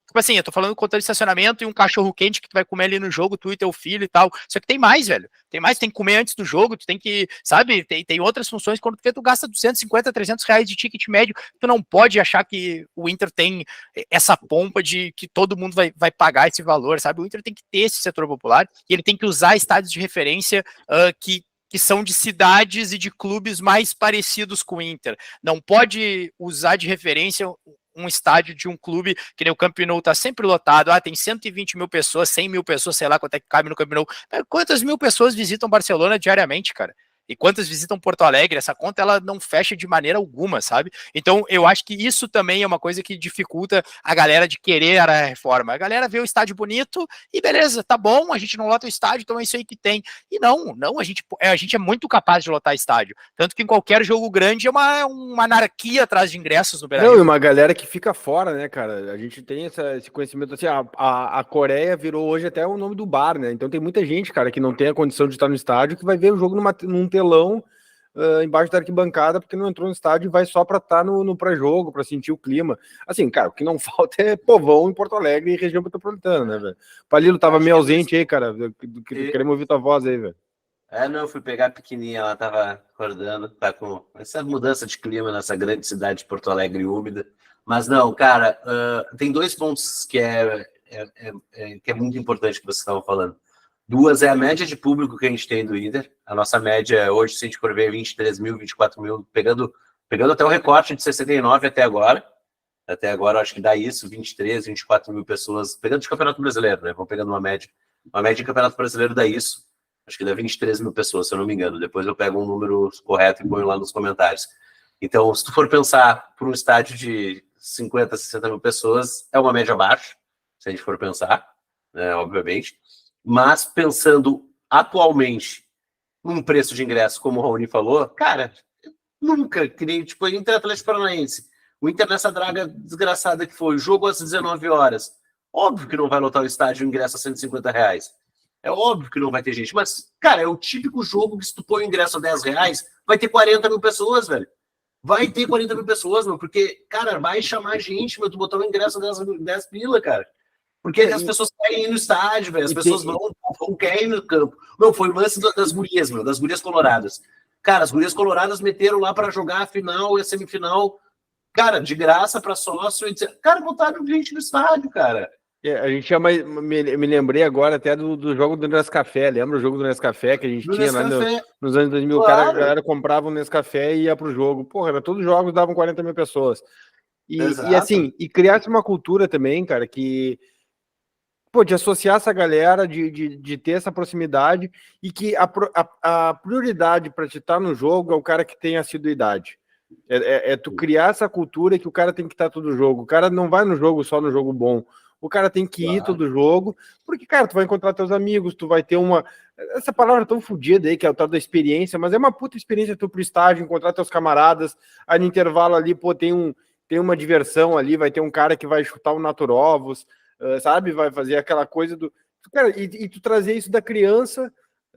Tipo assim, eu tô falando conta de estacionamento e um cachorro quente que tu vai comer ali no jogo, tu e teu filho e tal. Só que tem mais, velho. Tem mais, tem que comer antes do jogo, tu tem que, sabe, tem outras funções. Quando tu gasta 250, 300 reais de ticket médio, tu não pode achar que o Inter tem essa pompa de que todo mundo vai pagar esse valor, sabe? O Inter tem que ter esse setor popular e ele tem que usar estádios de referência que são de cidades e de clubes mais parecidos com o Inter. Não pode usar de referência um estádio de um clube, que nem o Camp Nou tá sempre lotado, tem 120 mil pessoas, 100 mil pessoas, sei lá quanto é que cabe no Camp Nou. Quantas mil pessoas visitam Barcelona diariamente, cara? E quantas visitam Porto Alegre? Essa conta, ela não fecha de maneira alguma, sabe? Então, eu acho que isso também é uma coisa que dificulta a galera de querer a reforma. A galera vê o estádio bonito e beleza, tá bom, a gente não lota o estádio, então é isso aí que tem. E não, a gente é muito capaz de lotar estádio. Tanto que em qualquer jogo grande é uma anarquia atrás de ingressos no Beira-Rio. Não, e uma galera que fica fora, né, cara? A gente tem esse conhecimento, assim, a Coreia virou hoje até o nome do bar, né? Então tem muita gente, cara, que não tem a condição de estar no estádio, que vai ver o jogo num telão embaixo da arquibancada, porque não entrou no estádio e vai só para estar no pré-jogo, para sentir o clima. Assim, cara, o que não falta é povão em Porto Alegre e região metropolitana, né, velho? O Palilo tava meio ausente aí, cara. Queremos ouvir tua voz aí, velho. Não, eu fui pegar a pequenininha, ela tava acordando, tá com essa mudança de clima nessa grande cidade de Porto Alegre úmida. Mas não, cara, tem dois pontos que é muito importante que vocês estavam falando. Duas é a média de público que a gente tem do Inter. A nossa média hoje, se a gente for ver, 23 mil, 24 mil, pegando até o recorte de 69 até agora. Até agora, acho que dá isso, 23, 24 mil pessoas, pegando de Campeonato Brasileiro, né? Vamos pegando uma média. Uma média de Campeonato Brasileiro dá isso. Acho que dá 23 mil pessoas, se eu não me engano. Depois eu pego um número correto e ponho lá nos comentários. Então, se tu for pensar por um estádio de 50, 60 mil pessoas, é uma média baixa, se a gente for pensar, né, obviamente. Mas pensando atualmente num preço de ingresso, como o Raoni falou, cara, nunca, que nem tipo, Inter Atlético Paranaense, o Inter nessa draga desgraçada que foi, jogo às 19 horas, óbvio que não vai lotar o estádio, o ingresso a 150 reais. É óbvio que não vai ter gente, mas, cara, é o típico jogo que se tu põe o ingresso a 10 reais, vai ter 40 mil pessoas, velho. Vai ter 40 mil pessoas, meu, porque, cara, vai chamar gente, meu, tu botar o ingresso a 10 pila, cara. Porque as pessoas querem ir no estádio, velho. As pessoas não querem ir no campo. Não, foi o lance das gurias, meu, das gurias coloradas. Cara, as gurias coloradas meteram lá para jogar a final e a semifinal, cara, de graça para sócio. Cara, botaram gente no estádio, cara. A gente chama, me lembrei agora até do jogo do Nescafé, lembra o jogo do Nescafé que a gente tinha lá nos anos 2000, claro. A galera comprava um Nescafé e ia pro jogo, porra, era todos os jogos davam 40 mil pessoas, e assim, e criasse uma cultura também, cara, que, pô, de associar essa galera, de ter essa proximidade, e que a prioridade para te estar no jogo é o cara que tem assiduidade, tu criar essa cultura que o cara tem que estar todo jogo, o cara não vai no jogo só no jogo bom, o cara tem que ir todo jogo, porque, cara, tu vai encontrar teus amigos, tu vai ter essa palavra tão fodida aí, que é o tal da experiência, mas é uma puta experiência tu pro estádio, encontrar teus camaradas, aí no intervalo ali, pô, tem uma diversão ali, vai ter um cara que vai chutar um naturovos, sabe, vai fazer aquela coisa do... Cara, e tu trazer isso da criança,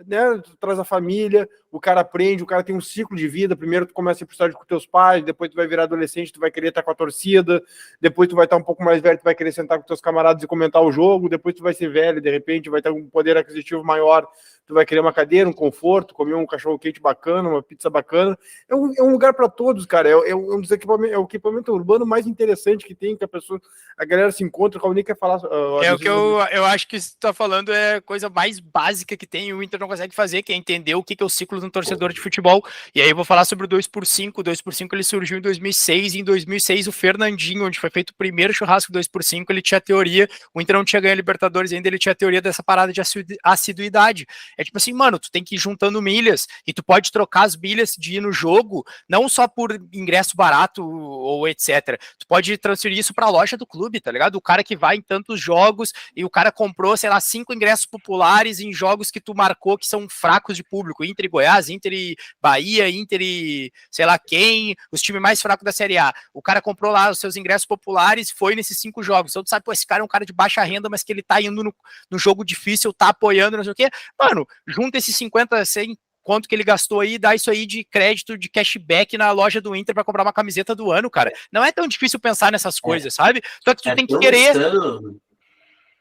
né, tu traz a família, o cara aprende, o cara tem um ciclo de vida, primeiro tu começa a ir pro estádio com teus pais, depois tu vai virar adolescente, tu vai querer estar com a torcida, depois tu vai estar um pouco mais velho, tu vai querer sentar com teus camaradas e comentar o jogo, depois tu vai ser velho, de repente vai ter um poder aquisitivo maior, tu vai querer uma cadeira, um conforto, comer um cachorro-quente bacana, uma pizza bacana. É um lugar para todos, cara. É um dos equipamentos, é o equipamento urbano mais interessante que tem, que a galera se encontra. O Raoni quer falar. É o que eu acho que você tá falando é a coisa mais básica que tem e o Inter não consegue fazer, que é entender o que é o ciclo de um torcedor de futebol. E aí eu vou falar sobre o 2x5. O 2x5 ele surgiu em 2006, e em 2006 o Fernandinho, onde foi feito o primeiro churrasco 2x5, ele tinha a teoria, o Inter não tinha ganho a Libertadores ainda, ele tinha a teoria dessa parada de assiduidade. É tipo assim, mano, tu tem que ir juntando milhas, e tu pode trocar as milhas de ir no jogo, não só por ingresso barato ou etc. Tu pode transferir isso pra loja do clube, tá ligado? O cara que vai em tantos jogos, e o cara comprou, sei lá, 5 ingressos populares em jogos que tu marcou que são fracos de público, Inter e Goiás, Inter e Bahia, Inter e sei lá quem, os times mais fracos da Série A. O cara comprou lá os seus ingressos populares, foi nesses 5 jogos. Então tu sabe, pô, esse cara é um cara de baixa renda, mas que ele tá indo no jogo difícil, tá apoiando, não sei o quê. Mano, junta esses 50, 100 quanto que ele gastou aí, dá isso aí de crédito, de cashback na loja do Inter para comprar uma camiseta do ano, cara. Não é tão difícil pensar nessas coisas, sabe? Só que tu tem que querer...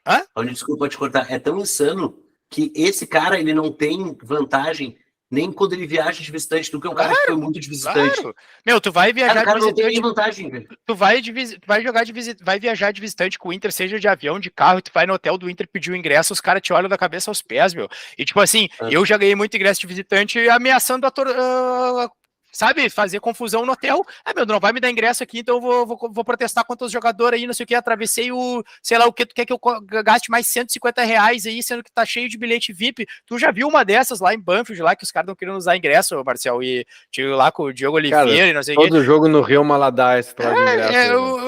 Hã? Desculpa te cortar. É tão insano que esse cara, ele não tem vantagem nem quando ele viaja de visitante, do que um cara que foi muito de visitante. Claro. Meu, tu vai viajar de visitante. Não tem vantagem, velho. Tu vai viajar de visitante com o Inter, seja de avião, de carro, e tu vai no hotel do Inter pedir o ingresso, os caras te olham da cabeça aos pés, meu. E tipo assim, eu já ganhei muito ingresso de visitante ameaçando sabe, fazer confusão no hotel. Meu, não vai me dar ingresso aqui, então eu vou protestar contra os jogadores aí, não sei o que, atravessei sei lá o que, tu quer que eu gaste mais R$150 aí, sendo que tá cheio de bilhete VIP. Tu já viu uma dessas lá em Banfield, lá, que os caras não queriam usar ingresso, Marcel, e tive lá com o Diogo Oliveira e não sei o que. Todo jogo no Rio Maladá, esse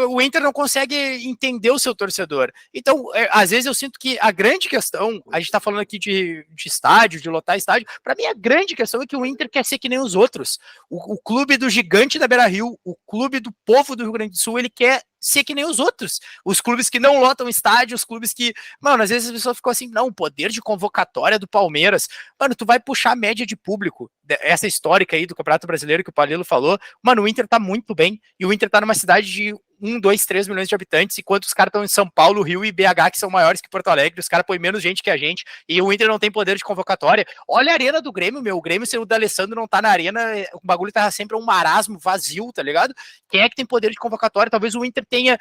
o Inter não consegue entender o seu torcedor. Então, às vezes eu sinto que a grande questão, a gente tá falando aqui de estádio, de lotar estádio, pra mim a grande questão é que o Inter quer ser que nem os outros. O clube do gigante da Beira-Rio, o clube do povo do Rio Grande do Sul, ele quer ser que nem os outros. Os clubes que não lotam estádio, os clubes que... Mano, às vezes as pessoas ficam assim, não, o poder de convocatória do Palmeiras. Mano, tu vai puxar a média de público. Essa histórica aí do Campeonato Brasileiro que o Palilo falou. Mano, o Inter tá muito bem. E o Inter tá numa cidade de 1, 2, 3 milhões de habitantes, enquanto os caras estão em São Paulo, Rio e BH, que são maiores que Porto Alegre. Os caras põem menos gente que a gente. E o Inter não tem poder de convocatória. Olha a arena do Grêmio, meu. O Grêmio, se o D'Alessandro não tá na arena, o bagulho tá sempre um marasmo vazio, tá ligado? Quem é que tem poder de convocatória? Talvez o Inter tenha...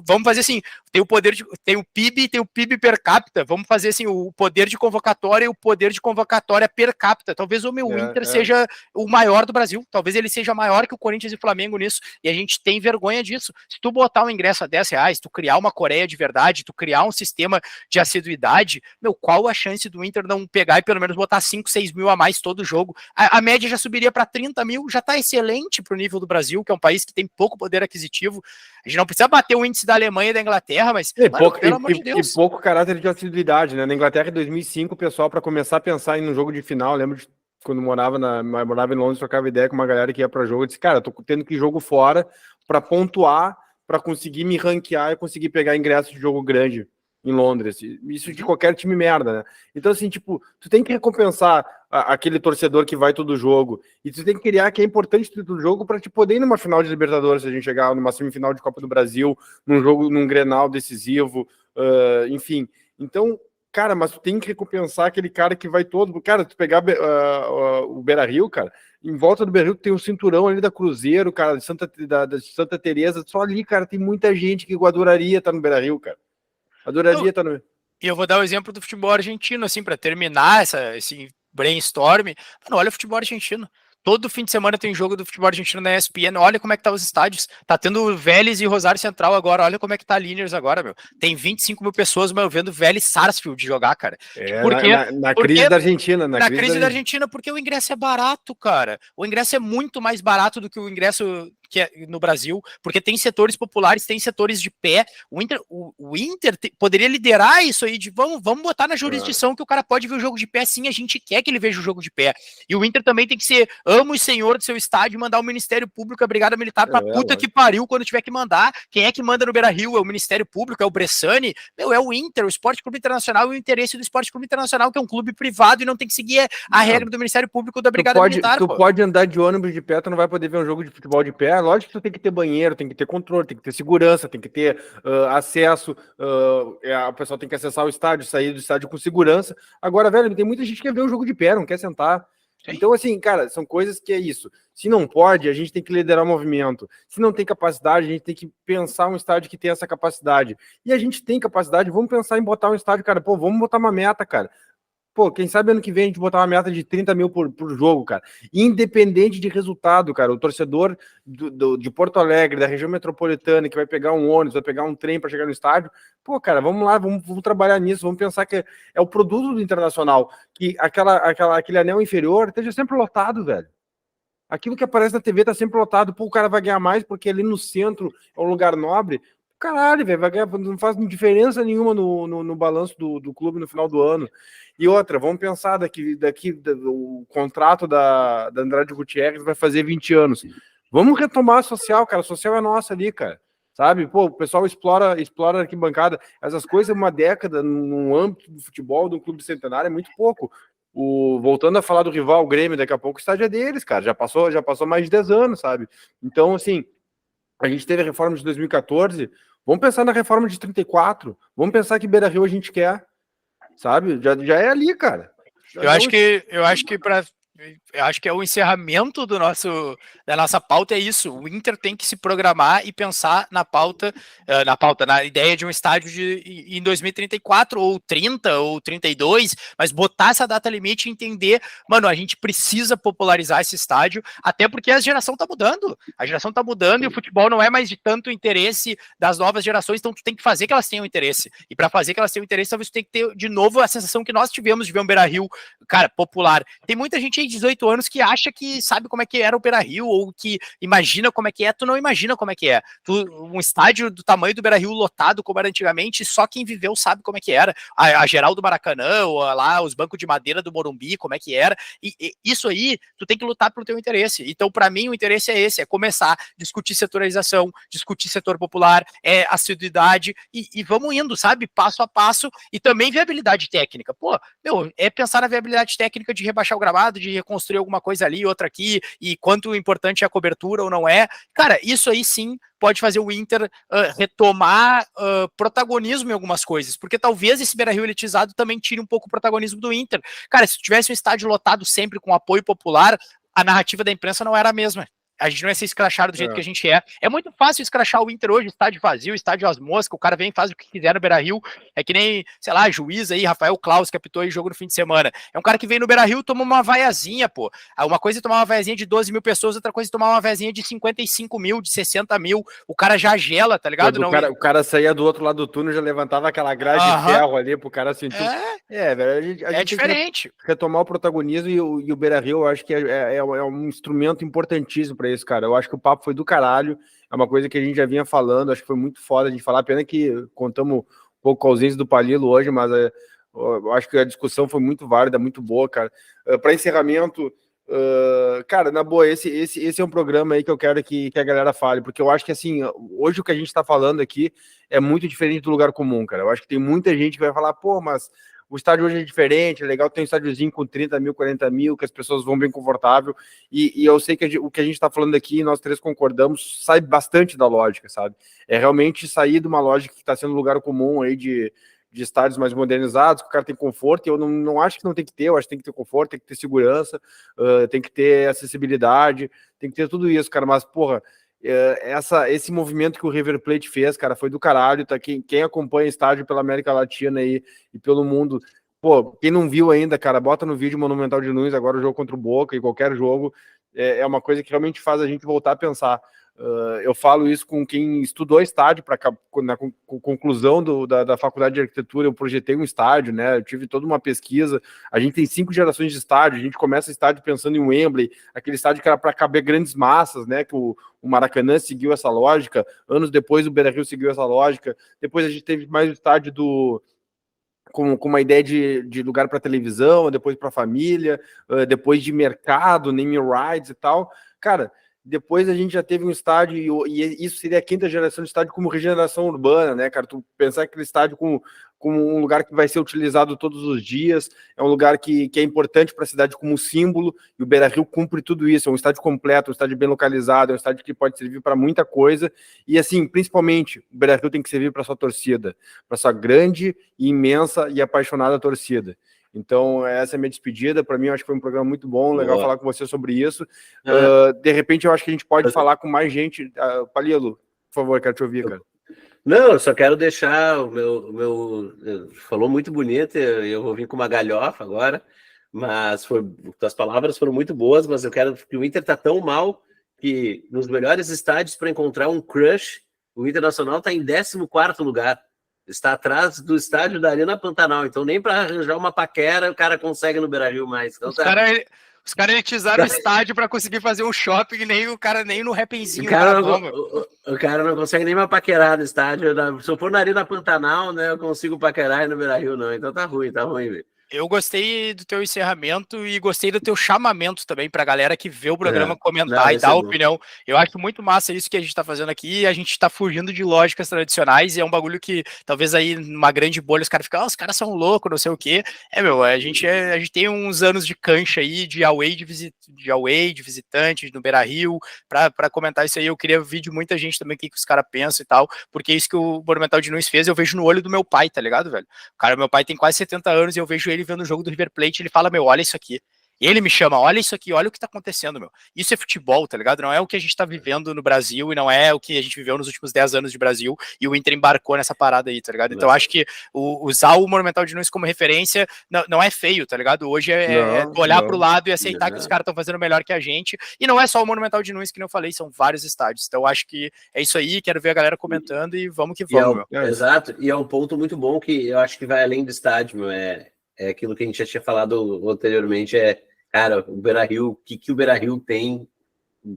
Vamos fazer assim, tem o PIB, tem o PIB per capita, vamos fazer assim, o poder de convocatória e o poder de convocatória per capita. Talvez o meu Inter seja o maior do Brasil, talvez ele seja maior que o Corinthians e o Flamengo nisso, e a gente tem vergonha disso. Se tu botar um ingresso a R$10, tu criar uma Coreia de verdade, tu criar um sistema de assiduidade, meu, qual a chance do Inter não pegar e pelo menos botar 5, 6 mil a mais todo jogo? A média já subiria para 30 mil, já tá excelente pro nível do Brasil, que é um país que tem pouco poder aquisitivo. A gente não precisa bater o índice da Alemanha e da Inglaterra, mas pelo amor de Deus. E pouco caráter de assiduidade, né? Na Inglaterra, em 2005, o pessoal, para começar a pensar em um jogo de final, lembro de quando morava em Londres, trocava ideia com uma galera que ia para jogo, eu disse, cara, eu tô tendo que ir jogo fora para pontuar, para conseguir me ranquear e conseguir pegar ingresso de jogo grande em Londres. Isso de qualquer time merda, né? Então, assim, tipo, tu tem que recompensar aquele torcedor que vai todo jogo, e tu tem que criar que é importante todo jogo para te poder ir numa final de Libertadores, se a gente chegar numa semifinal de Copa do Brasil, num jogo, num Grenal decisivo, enfim. Então, cara, mas tu tem que recompensar aquele cara que vai todo... Cara, tu pegar o Beira-Rio, cara, em volta do Beira-Rio tem um cinturão ali da Cruzeiro, cara, de Santa Teresa, só ali, cara, tem muita gente que adoraria estar no Beira-Rio, cara. Adoraria estar no... E eu vou dar o exemplo do futebol argentino, assim, para terminar esse brainstorm. Mano, olha o futebol argentino. Todo fim de semana tem jogo do futebol argentino na ESPN. Olha como é que tá os estádios. Tá tendo Vélez e Rosário Central agora. Olha como é que tá a Liniers agora, meu. Tem 25 mil pessoas, meu, vendo Vélez Sarsfield jogar, cara. Na crise da Argentina. Na crise da Argentina, porque o ingresso é barato, cara. O ingresso é muito mais barato do que o ingresso que é no Brasil, porque tem setores populares, tem setores de pé. O Inter poderia liderar isso aí de vamos botar na jurisdição que o cara pode ver o jogo de pé, sim, a gente quer que ele veja o jogo de pé. E o Inter também tem que ser amo e senhor do seu estádio, mandar o Ministério Público, a Brigada Militar pra puta que pariu quando tiver que mandar. Quem é que manda no Beira-Rio? É o Ministério Público, é o Bressani? Meu, é o Inter, o Esporte Clube Internacional, e o interesse do Esporte Clube Internacional, que é um clube privado e não tem que seguir a regra do Ministério Público da Brigada Militar. Tu pode andar de ônibus de pé, tu não vai poder ver um jogo de futebol de pé, lógico que tu tem que ter banheiro, tem que ter controle, tem que ter segurança, tem que ter acesso, o pessoal tem que acessar o estádio, sair do estádio com segurança. Agora, velho, tem muita gente que quer ver o jogo de pé, não quer sentar. Então, assim, cara, são coisas que é isso. Se não pode, a gente tem que liderar o movimento. Se não tem capacidade, a gente tem que pensar um estádio que tem essa capacidade. E a gente tem capacidade, vamos pensar em botar um estádio, cara. Pô, vamos botar uma meta, cara. Pô, quem sabe ano que vem a gente botar uma meta de 30 mil por jogo, cara. Independente de resultado, cara. O torcedor de Porto Alegre, da região metropolitana, que vai pegar um ônibus, vai pegar um trem para chegar no estádio. Pô, cara, vamos lá, vamos trabalhar nisso. Vamos pensar que é o produto do Internacional. Que aquele anel inferior esteja sempre lotado, velho. Aquilo que aparece na TV tá sempre lotado. Pô, o cara vai ganhar mais porque ali no centro é um lugar nobre. Caralho, velho, vai ganhar, não faz diferença nenhuma no balanço do clube no final do ano. E outra, vamos pensar o contrato da Andrade Gutierrez vai fazer 20 anos. Vamos retomar a social, cara. A social é nossa ali, cara. Sabe? Pô, o pessoal explora a arquibancada. Essas coisas, uma década, no âmbito do futebol, do clube centenário, é muito pouco. Voltando a falar do rival, o Grêmio, daqui a pouco o estádio é deles, cara. Já passou mais de 10 anos, sabe? Então, assim, a gente teve a reforma de 2014, vamos pensar na reforma de 34, vamos pensar que Beira-Rio a gente quer, sabe? Já é ali, cara. Eu acho que é o encerramento da nossa pauta é isso. O Inter tem que se programar e pensar na ideia de um estádio em 2034 ou 30 ou 32, mas botar essa data limite e entender, mano, a gente precisa popularizar esse estádio, até porque a geração tá mudando. A geração tá mudando e o futebol não é mais de tanto interesse das novas gerações, então tu tem que fazer que elas tenham interesse. E para fazer que elas tenham interesse, talvez tu tem que ter de novo a sensação que nós tivemos de ver um Beira-Rio, cara, popular. Tem muita gente aí de 18 anos que acha que sabe como é que era o Beira-Rio ou que imagina como é que é, tu não imagina como é que é. Um estádio do tamanho do Beira-Rio lotado como era antigamente, só quem viveu sabe como é que era. A geral do Maracanã, ou lá os bancos de madeira do Morumbi, como é que era. E isso aí, tu tem que lutar pelo teu interesse. Então, para mim, o interesse é esse, é começar a discutir setorização, discutir setor popular, assiduidade e vamos indo, sabe? Passo a passo e também viabilidade técnica. Pô, é pensar na viabilidade técnica de rebaixar o gramado, de reconstruir alguma coisa ali, outra aqui, e quanto importante é a cobertura ou não é. Cara, isso aí sim pode fazer o Inter retomar protagonismo em algumas coisas, porque talvez esse Beira-Rio elitizado também tire um pouco o protagonismo do Inter. Cara, se tivesse um estádio lotado sempre com apoio popular, a narrativa da imprensa não era a mesma. A gente não ia ser escrachado do jeito que a gente é. É muito fácil escrachar o Inter hoje, estádio vazio, estádio às moscas, o cara vem e faz o que quiser no Beira-Rio. É que nem, sei lá, juiz aí, Rafael Claus, que apitou aí jogo no fim de semana. É um cara que vem no Beira-Rio e toma uma vaiazinha, pô. Uma coisa é tomar uma vaiazinha de 12 mil pessoas, outra coisa é tomar uma vaiazinha de 55 mil, de 60 mil. O cara já gela, tá ligado? O cara saía do outro lado do túnel, já levantava aquela grade de ferro ali pro cara sentir. Velho, a gente diferente. Tem que retomar o protagonismo e o Beira-Rio, eu acho que é um instrumento importantíssimo para isso, cara. Eu acho que o papo foi do caralho, é uma coisa que a gente já vinha falando, acho que foi muito foda de falar, pena que contamos um pouco com a ausência do Palilo hoje, mas eu acho que a discussão foi muito válida, muito boa, cara. Para encerramento, cara, na boa, esse é um programa aí que eu quero que a galera fale, porque eu acho que, assim, hoje o que a gente tá falando aqui é muito diferente do lugar comum, cara. Eu acho que tem muita gente que vai falar, pô, mas o estádio hoje é diferente, é legal ter um estádiozinho com 30 mil, 40 mil, que as pessoas vão bem confortável, e eu sei que o que a gente tá falando aqui, nós três concordamos, sai bastante da lógica, sabe? É realmente sair de uma lógica que tá sendo lugar comum aí de estádios mais modernizados, que o cara tem conforto, e eu não acho que não tem que ter, eu acho que tem que ter conforto, tem que ter segurança, tem que ter acessibilidade, tem que ter tudo isso, cara, mas, porra, esse movimento que o River Plate fez, cara, foi do caralho, tá? Quem acompanha estádio pela América Latina aí, e pelo mundo, pô, quem não viu ainda, cara, bota no vídeo Monumental de Nunes, agora o jogo contra o Boca, e qualquer jogo, é uma coisa que realmente faz a gente voltar a pensar. Eu falo isso com quem estudou estádio, na conclusão da faculdade de arquitetura, eu projetei um estádio, né? Eu tive toda uma pesquisa. A gente tem 5 gerações de estádio, a gente começa estádio pensando em Wembley, aquele estádio que era para caber grandes massas, né? Que o Maracanã seguiu essa lógica, anos depois o Beira-Rio seguiu essa lógica, depois a gente teve mais o estádio com uma ideia de lugar para televisão, depois para família, depois de mercado, naming rights e tal. Cara, Depois a gente já teve um estádio, e isso seria a quinta geração de estádio como regeneração urbana, né, cara? Tu pensar aquele estádio como um lugar que vai ser utilizado todos os dias, é um lugar que é importante para a cidade como símbolo, e o Beira-Rio cumpre tudo isso, é um estádio completo, um estádio bem localizado, é um estádio que pode servir para muita coisa, e assim, principalmente, o Beira-Rio tem que servir para sua torcida, para sua grande, imensa e apaixonada torcida. Então, essa é a minha despedida. Para mim, eu acho que foi um programa muito bom, legal falar com você sobre isso. De repente, eu acho que a gente pode falar com mais gente. Palilo, por favor, quero te ouvir, cara. Não, eu só quero deixar o meu falou muito bonito, eu vou vir com uma galhofa agora, mas as palavras foram muito boas, mas eu quero que o Inter tá tão mal que nos melhores estádios para encontrar um crush, o Internacional está em 14º lugar. Está atrás do estádio da Arena Pantanal, então nem para arranjar uma paquera o cara consegue no Beira-Rio mais. Então, os caras elitizaram o estádio para conseguir fazer um shopping, nem o cara nem no Repenzinho. O cara não consegue nem uma paquerar no estádio. Se eu for na Arena Pantanal, né, eu consigo paquerar e no Beira-Rio não. Então tá ruim, velho. Eu gostei do teu encerramento e gostei do teu chamamento também pra galera que vê o programa comentar e dar opinião. Eu acho muito massa isso que a gente tá fazendo aqui, a gente tá fugindo de lógicas tradicionais e é um bagulho que talvez aí numa grande bolha os caras ficam, os caras são loucos, não sei o quê. A gente tem uns anos de cancha aí, de away, de visitante, no Beira-Rio, pra comentar isso aí. Eu queria ouvir de muita gente também o que os caras pensam e tal, porque isso que o Monumental de Nunes fez, eu vejo no olho do meu pai, tá ligado, velho? Meu pai tem quase 70 anos e eu vejo ele vendo o jogo do River Plate, ele fala, olha isso aqui. E ele me chama, olha isso aqui, olha o que tá acontecendo, Isso é futebol, tá ligado? Não é o que a gente tá vivendo no Brasil e não é o que a gente viveu nos últimos 10 anos de Brasil e o Inter embarcou nessa parada aí, tá ligado? Então acho que usar o Monumental de Nunes como referência não é feio, tá ligado? Hoje olhar pro lado e aceitar que os caras estão fazendo melhor que a gente. E não é só o Monumental de Nunes, que eu falei, são vários estádios. Então acho que é isso aí, quero ver a galera comentando e vamos que vamos, Exato, e é um ponto muito bom que eu acho que vai além do estádio, é aquilo que a gente já tinha falado anteriormente, cara, o Beira-Rio, o que o Beira-Rio tem,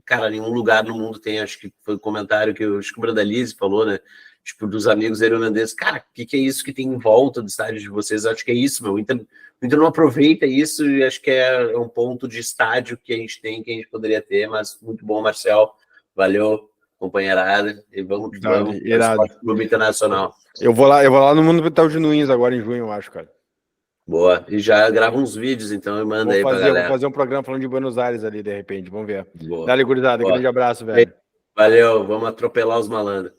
cara, nenhum lugar no mundo tem, acho que foi o comentário que o Brandalize falou, né, tipo, dos amigos irlandeses, cara, o que é isso que tem em volta do estádio de vocês? Acho que é isso, o Inter não aproveita isso e acho que é um ponto de estádio que a gente tem, que a gente poderia ter, mas muito bom, Marcel, valeu, companheirada, e vamos Clube Internacional. Eu vou lá no Monumental de Nunes agora em junho, eu acho, cara. Boa, e já grava uns vídeos, então, e manda aí pra galera. Vou fazer um programa falando de Buenos Aires ali, de repente, vamos ver. Boa. Dá-lhe, gurizada, grande abraço, velho. Valeu, vamos atropelar os malandros.